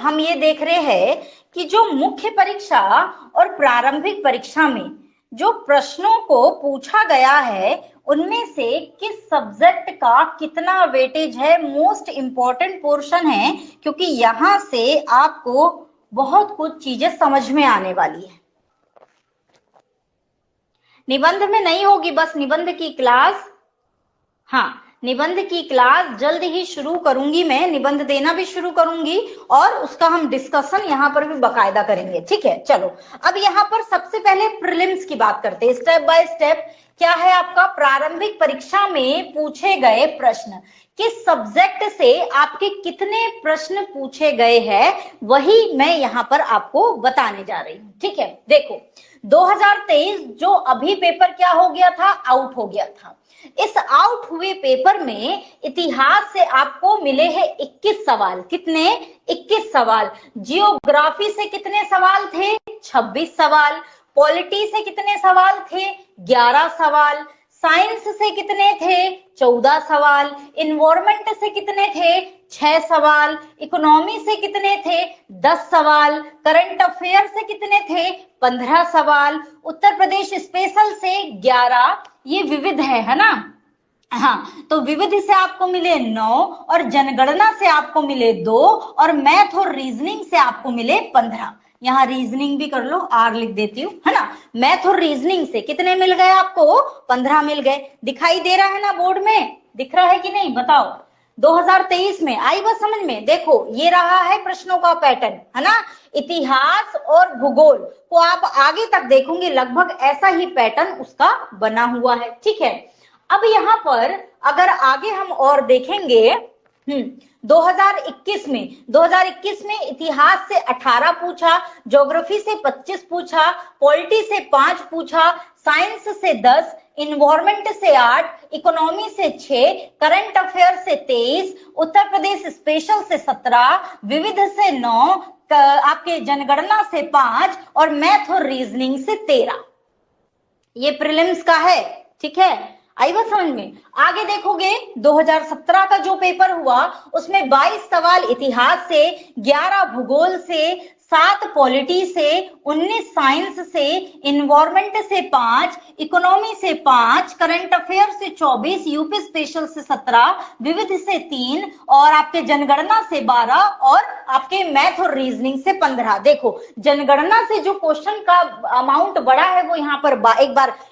हम ये देख रहे हैं कि जो मुख्य परीक्षा और प्रारंभिक परीक्षा में जो प्रश्नों को पूछा गया है उनमें से किस सब्जेक्ट का कितना वेटेज है, मोस्ट इंपॉर्टेंट पोर्शन है, क्योंकि यहां से आपको बहुत कुछ चीजें समझ में आने वाली है। निबंध में नहीं होगी, बस निबंध की क्लास, हाँ निबंध की क्लास जल्द ही शुरू करूंगी, मैं निबंध देना भी शुरू करूंगी और उसका हम डिस्कशन यहाँ पर भी बकायदा करेंगे। ठीक है, चलो अब यहाँ पर सबसे पहले प्रीलिम्स की बात करते हैं, स्टेप बाय स्टेप। क्या है आपका प्रारंभिक परीक्षा में पूछे गए प्रश्न, किस सब्जेक्ट से आपके कितने प्रश्न पूछे गए हैं, वही मैं यहाँ पर आपको बताने जा रही हूँ। ठीक है, देखो 2023 जो अभी पेपर क्या हो गया था, आउट हो गया था। इस आउट हुए पेपर में इतिहास से आपको मिले हैं 21 सवाल। कितने? 21 सवाल। जियोग्राफी से कितने सवाल थे? 26 सवाल। पॉलिटी से कितने सवाल थे? 11 सवाल। साइंस से कितने थे? 14 सवाल। इन्वायरमेंट से कितने थे? 6 सवाल। इकोनॉमी से कितने थे? 10 सवाल। करंट अफेयर से कितने थे? 15 सवाल। उत्तर प्रदेश स्पेशल से 11। ये विविध है ना, हाँ, तो विविध से आपको मिले 9 और जनगणना से आपको मिले 2 और मैथ और रीजनिंग से आपको मिले 15। यहाँ रीजनिंग भी कर लो, आर लिख देती हूँ, है ना। मैथ और रीजनिंग से कितने मिल गए आपको? 15 मिल गए। दिखाई दे रहा है ना बोर्ड में, दिख रहा है कि नहीं बताओ? 2023 में आई बात समझ में? देखो ये रहा है प्रश्नों का पैटर्न, है ना। इतिहास और भूगोल को आप आगे तक देखोगे लगभग ऐसा ही पैटर्न उसका बना हुआ है। ठीक है, अब यहाँ पर अगर आगे हम और देखेंगे, 2021 में इतिहास से 18 पूछा, ज्योग्राफी से 25 पूछा, पॉलिटी से 5 पूछा, साइंस से 10, इन्वायरमेंट से 8, इकोनॉमी से 6, करंट अफेयर से 23, उत्तर प्रदेश स्पेशल से 17, विविध से 9, आपके जनगणना से 5 और मैथ और रीजनिंग से 13। ये प्रीलिम्स का है। ठीक है, आई बात समझ में? आगे देखोगे 2017 का जो पेपर हुआ उसमें 22 सवाल इतिहास से, 11 भूगोल से, 7 पॉलिटी से, 19 साइंस से, इन्वायरमेंट से 5, इकोनॉमी से 5, करंट अफेयर से 24, यूपी स्पेशल से 17, विविध से 3 और आपके जनगणना से 12 और आपके मैथ और रीजनिंग से 15। देखो जनगणना से जो क्वेश्चन का अमाउंट बढ़ा है वो यहाँ पर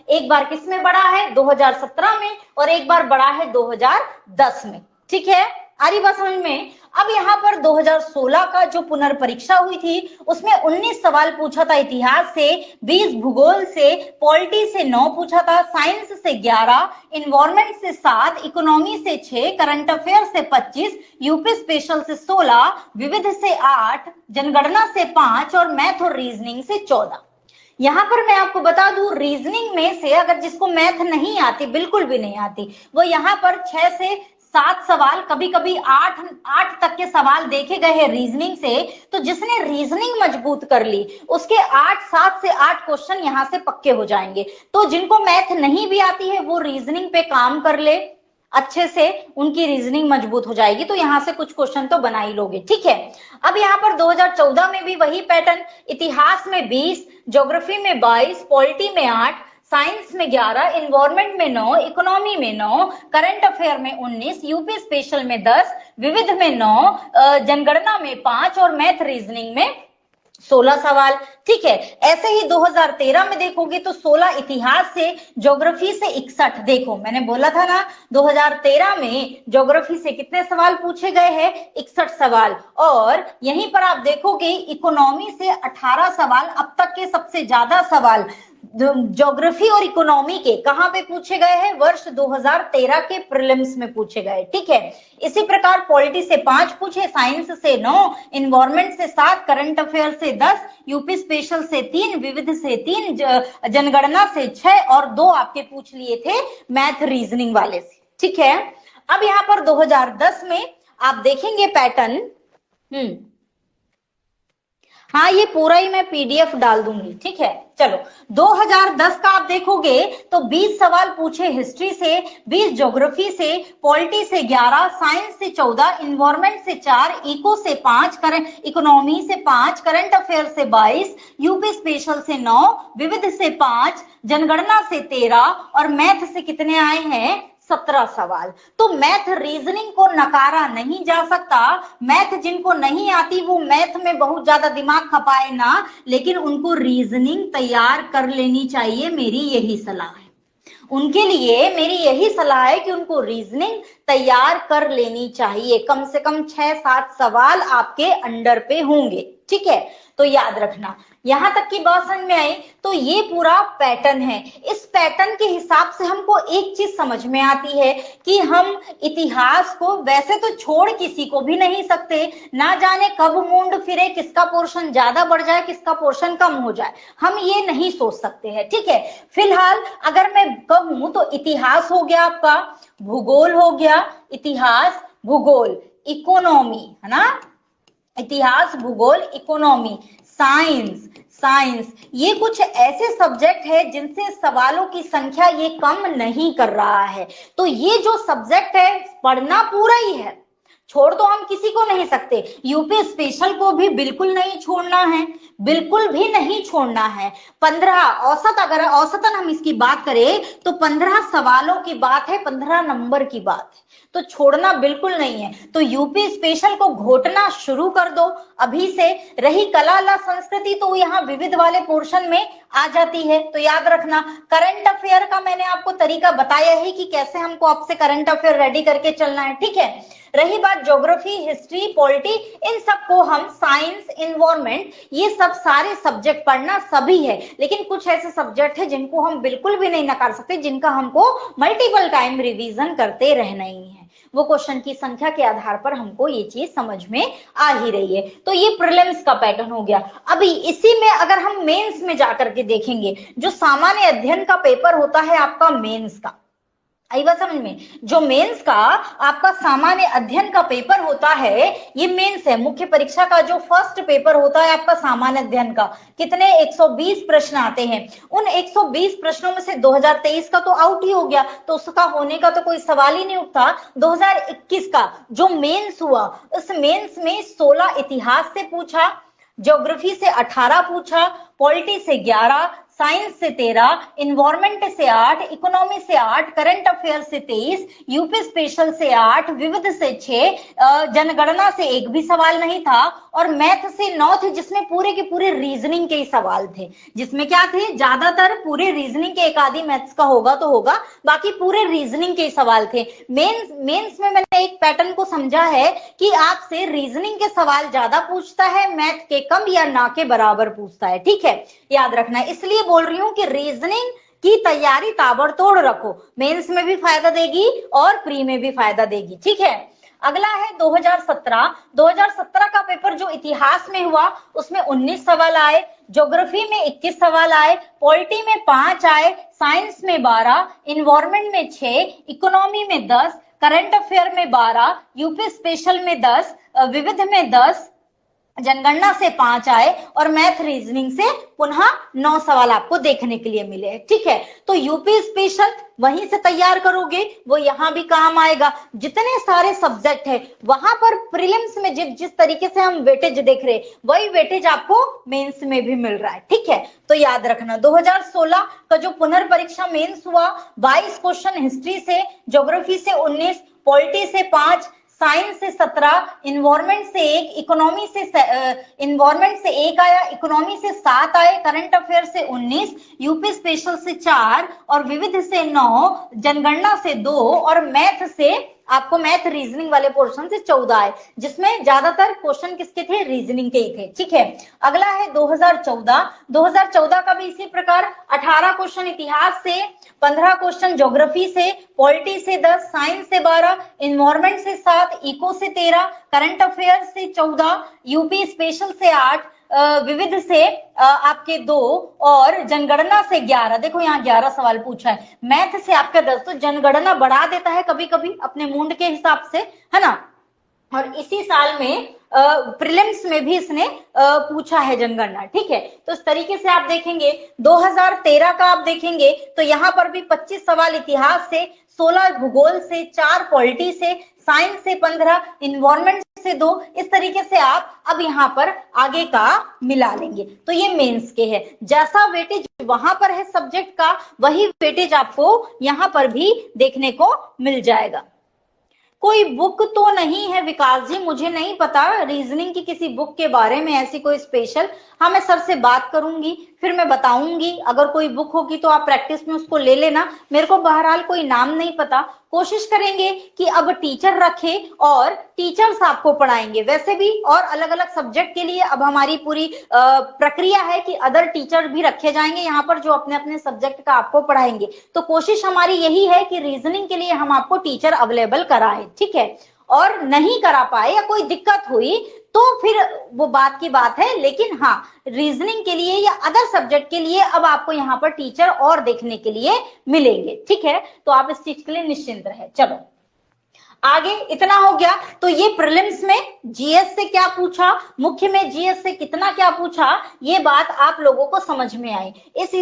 एक बार किस में बढ़ा है? 2017 में, और एक बार बढ़ा है 2010 में। ठीक है, आ रही बात समझ में? अब यहाँ पर 2016 का जो पुनर्परीक्षा हुई थी उसमें 19 सवाल पूछा था इतिहास से, 20 भूगोल से, पॉलिटी से 9 पूछा था, साइंस से 11, इन्वायरमेंट से 7, इकोनॉमी से 6, करंट अफेयर से 25, यूपी स्पेशल से 16, विविध से 8, जनगणना से 5 और मैथ और रीजनिंग से 14। यहाँ पर मैं आपको बता दूं, रीजनिंग में से अगर जिसको मैथ नहीं आती, बिल्कुल भी नहीं आती, वो यहाँ पर 6 से 7 सवाल, कभी कभी 8 तक के सवाल देखे गए हैं रीजनिंग से। तो जिसने रीजनिंग मजबूत कर ली उसके 7 से 8 क्वेश्चन यहाँ से पक्के हो जाएंगे। तो जिनको मैथ नहीं भी आती है वो रीजनिंग पे काम कर ले अच्छे से, उनकी रीजनिंग मजबूत हो जाएगी, तो यहाँ से कुछ क्वेश्चन तो बना ही लोगे। ठीक है, अब यहाँ पर 2014 में भी वही पैटर्न, इतिहास में 20, ज्योग्राफी में 22, पॉलिटी में 8, साइंस में 11, इन्वायरमेंट में 9, इकोनॉमी में 9, करंट अफेयर में 19, यूपी स्पेशल में 10, विविध में 9, जनगणना में 5 और मैथ रीजनिंग में 16 सवाल। ठीक है, ऐसे ही 2013 में देखोगे तो 16 इतिहास से, ज्योग्राफी से 61। देखो मैंने बोला था ना 2013 में ज्योग्राफी से कितने सवाल पूछे गए हैं? 61 सवाल। और यहीं पर आप देखोगे इकोनॉमी से 18 सवाल, अब तक के सबसे ज्यादा सवाल ज्योग्राफी और इकोनॉमी के कहां पे पूछे गए हैं? वर्ष 2013 के प्रीलिम्स में पूछे गए। ठीक है, इसी प्रकार पॉलिटी से 5 पूछे, साइंस से 9, इन्वायरमेंट से 7, करंट अफेयर से 10, यूपी स्पेशल से 3, विविध से 3, जनगणना से 6 और 2 आपके पूछ लिए थे मैथ रीजनिंग वाले से। ठीक है, अब यहाँ पर 2010 में आप देखेंगे पैटर्न, हाँ, ये पूरा ही मैं पीडीएफ डाल दूंगी, ठीक है। चलो 2010 का आप देखोगे तो 20 सवाल पूछे हिस्ट्री से, 20 ज्योग्राफी से, पॉलिटी से 11, साइंस से 14, इन्वायरमेंट से 4, इको से 5, करंट इकोनॉमी से 5, करंट अफेयर से 22, यूपी स्पेशल से 9, विविध से 5, जनगणना से 13 और मैथ से कितने आए हैं? 17 सवाल। तो मैथ रीजनिंग को नकारा नहीं जा सकता। मैथ जिनको नहीं आती वो मैथ में बहुत ज्यादा दिमाग खपाए ना, लेकिन उनको रीजनिंग तैयार कर लेनी चाहिए, मेरी यही सलाह है। उनके लिए मेरी यही सलाह है कि उनको रीजनिंग तैयार कर लेनी चाहिए। कम से कम 6-7 सवाल आपके अंडर पे होंगे, ठीक है। तो याद रखना, यहां तक की बात समझ में आई। तो ये पूरा पैटर्न है। इस पैटर्न के हिसाब से हमको एक चीज समझ में आती है कि हम इतिहास को वैसे तो छोड़ किसी को भी नहीं सकते, ना जाने कब मुंड फिरे, किसका पोर्शन ज्यादा बढ़ जाए, किसका पोर्शन कम हो जाए, हम ये नहीं सोच सकते हैं, ठीक है। फिलहाल अगर मैं कहूं तो इतिहास हो गया आपका, भूगोल हो गया, इतिहास, भूगोल, इकोनॉमी, है ना, इतिहास, भूगोल, इकोनॉमी, साइंस, ये कुछ ऐसे सब्जेक्ट है जिनसे सवालों की संख्या ये कम नहीं कर रहा है। तो ये जो सब्जेक्ट है पढ़ना पूरा ही है, छोड़ तो हम किसी को नहीं सकते। यूपी स्पेशल को भी बिल्कुल नहीं छोड़ना है, बिल्कुल भी नहीं छोड़ना है। 15 औसत, अगर औसतन हम इसकी बात करें तो 15 सवालों की बात है, 15 नंबर की बात है, तो छोड़ना बिल्कुल नहीं है। तो यूपी स्पेशल को घोटना शुरू कर दो अभी से। रही कला संस्कृति तो यहाँ विविध वाले पोर्शन में आ जाती है। तो याद रखना, करंट अफेयर का मैंने आपको तरीका बताया ही कि कैसे हमको आपसे करंट अफेयर रेडी करके चलना है, ठीक है। रही बात ज्योग्राफी, हिस्ट्री, पॉलिटी, इन सबको हम साइंस, इन्वायरमेंट, ये सब सारे सब्जेक्ट पढ़ना सभी है, लेकिन कुछ ऐसे सब्जेक्ट है जिनको हम बिल्कुल भी नहीं नकार सकते, जिनका हमको मल्टीपल टाइम रिवीजन करते रहना ही है। वो क्वेश्चन की संख्या के आधार पर हमको ये चीज समझ में आ ही रही है। तो ये प्रीलिम्स का पैटर्न हो गया। अभी इसी में अगर हम मेंस में जाकर के देखेंगे, जो सामान्य अध्ययन का पेपर होता है आपका मेंस का, आई बात समझ में, जो मेंस का आपका सामान्य अध्ययन का पेपर होता है, ये मेंस है, मुख्य परीक्षा का जो फर्स्ट पेपर होता है आपका सामान्य अध्ययन का, कितने 120 प्रश्न आते हैं। उन 120 प्रश्नों में से 2023 का तो आउट ही हो गया, तो उसका होने का तो कोई सवाल ही नहीं उठता। 2021 का जो मेंस हुआ, उस मेंस में 16 इतिहास से पूछा, ज्योग्राफी से 18 पूछा, पॉलिटी से 11, साइंस से 13, इन्वायरमेंट से 8, इकोनॉमी से 8, करंट अफेयर से 23, यूपी स्पेशल से 8, विविध से 6, जनगणना से एक भी सवाल नहीं था, और मैथ से 9 थे, जिसमें पूरे के पूरे रीजनिंग के ही सवाल थे। जिसमें क्या थे, ज्यादातर पूरे रीजनिंग के, एक आधी मैथ्स का होगा तो होगा, बाकी पूरे रीजनिंग के ही सवाल थे। मेंस में मैंने एक पैटर्न को समझा है कि आपसे रीजनिंग के सवाल ज्यादा पूछता है, मैथ के कम या ना के बराबर पूछता है, ठीक है, याद रखना। इसलिए बोल रही हूं कि रीजनिंग की तैयारी ताबड़तोड़ रखो, मेंस में भी फायदा देगी और प्री में भी फायदा देगी, ठीक है। अगला है 2017 का पेपर जो इतिहास में हुआ, उसमें 19 सवाल आए, ज्योग्राफी में 21 सवाल आए, पॉलिटी में 5 आए, साइंस में 12, इन्वायरमेंट में 6, इकोनॉमी में 10, करंट अफेयर में 12, यूपी स्पेशल में 10, विविध में 10, जनगणना से 5 आए, और मैथ रीजनिंग से पुनः 9 सवाल आपको देखने के लिए मिले, ठीक है। तो यूपी स्पेशल वहीं से तैयार करोगे, वो यहां भी काम आएगा। जितने सारे सब्जेक्ट है वहां पर प्रीलिम्स में जिस तरीके से हम वेटेज देख रहे, वही वेटेज आपको मेंस में भी मिल रहा है, ठीक है। तो याद रखना, 2016 का जो पुनर्परीक्षा मेंस हुआ, 22 क्वेश्चन हिस्ट्री से, ज्योग्राफी से 19, पॉलिटी से 5, साइंस से 17, इन्वायरमेंट से 1, इकोनॉमी से इन्वायरमेंट से 1 आया, इकोनॉमी से 7 आए, करंट अफेयर से 19, यूपी स्पेशल से 4 और विविध से 9, जनगणना से 2 और मैथ से आपको मैथ रीजनिंग वाले पोर्शन से 14 आए, जिसमें ज्यादातर क्वेश्चन किसके थे, रीजनिंग के ही थे, ठीक है। अगला है 2014 का भी इसी प्रकार 18 क्वेश्चन इतिहास से, 15 क्वेश्चन ज्योग्राफी से, पॉलिटी से 10, साइंस से 12, इन्वायरमेंट से 7, इको से 13, करंट अफेयर से 14, यूपी स्पेशल से 8, विविध से आपके 2 और जनगणना से 11। देखो यहाँ 11 सवाल पूछा है, मैथ से आपका 10, तो जनगणना बढ़ा देता है कभी कभी अपने मूड के हिसाब से, है ना। और इसी साल में प्रीलिम्स में भी इसने पूछा है जनगणना, ठीक है। तो इस तरीके से आप देखेंगे 2013 का आप देखेंगे तो यहाँ पर भी 25 सवाल इतिहास से, 16 भूगोल से, 4 पॉलिटी से, साइंस से 15, इन्वायरमेंट से 2, इस तरीके से आप अब यहाँ पर आगे का मिला लेंगे। तो ये मेंस के है, जैसा वेटेज वहां पर है सब्जेक्ट का वही वेटेज आपको यहाँ पर भी देखने को मिल जाएगा। कोई बुक तो नहीं है विकास जी, मुझे नहीं पता रीजनिंग की किसी बुक के बारे में ऐसी कोई स्पेशल। हाँ मैं सर से बात करूंगी फिर मैं बताऊंगी, अगर कोई बुक होगी तो आप प्रैक्टिस में उसको ले लेना। मेरे को बहरहाल कोई नाम नहीं पता, कोशिश करेंगे कि अब टीचर रखे और टीचर्स आपको पढ़ाएंगे। वैसे भी और अलग अलग सब्जेक्ट के लिए अब हमारी पूरी प्रक्रिया है कि अदर टीचर भी रखे जाएंगे यहाँ पर जो अपने अपने सब्जेक्ट का आपको पढ़ाएंगे। तो कोशिश हमारी यही है कि रीजनिंग के लिए हम आपको टीचर अवेलेबल कराएं, ठीक है। और नहीं करा पाए या कोई दिक्कत हुई तो फिर वो बात की बात है, लेकिन हाँ रीजनिंग के लिए या अदर सब्जेक्ट के लिए अब आपको यहाँ पर टीचर और देखने के लिए मिलेंगे, ठीक है। तो आप इस चीज के लिए निश्चिंत रहे। चलो आगे इतना हो गया। तो ये प्रीलिम्स में जीएस से क्या पूछा, मुख्य में जीएस से कितना क्या पूछा, ये बात आप लोगों को समझ में आई। इस